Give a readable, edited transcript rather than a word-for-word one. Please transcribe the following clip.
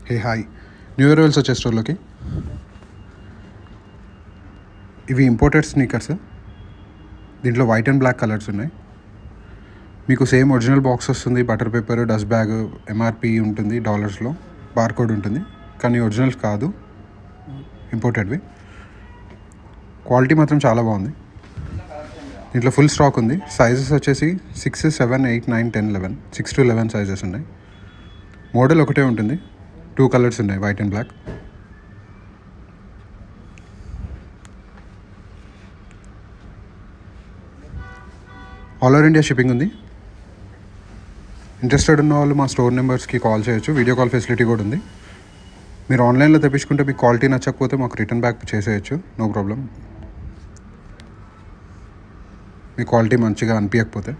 హే hi, new year వేల్స్ వచ్చే స్టోర్లోకి. ఇవి ఇంపోర్టెడ్ స్నీకర్స్. దీంట్లో వైట్ అండ్ బ్లాక్ కలర్స్ ఉన్నాయి. మీకు సేమ్ ఒరిజినల్ బాక్స్ వస్తుంది, butter paper, dust bag, MRP ఉంటుంది, డాలర్స్లో బార్కోడ్ ఉంటుంది. కానీ ఒరిజినల్స్ కాదు, ఇంపోర్టెడ్వి. క్వాలిటీ మాత్రం చాలా బాగుంది. దీంట్లో ఫుల్ స్టాక్ ఉంది. సైజెస్ వచ్చేసి 6, 7, 8, 9, 10, 11, 6 to 11 సైజెస్ ఉన్నాయి. మోడల్ ఒకటే ఉంటుంది. 2 కలర్స్ ఉన్నాయి, white and black. All over India shipping ఉంది. ఇంట్రెస్టెడ్ ఉన్న వాళ్ళు మా స్టోర్ నెంబర్స్కి కాల్ చేయొచ్చు. వీడియో కాల్ ఫెసిలిటీ కూడా ఉంది. మీరు ఆన్లైన్లో తెప్పించుకుంటే మీకు క్వాలిటీ నచ్చకపోతే మాకు రిటర్న్ బ్యాక్ చేసేయచ్చు, నో ప్రాబ్లం. మీ క్వాలిటీ మంచిగా అనిపించకపోతే.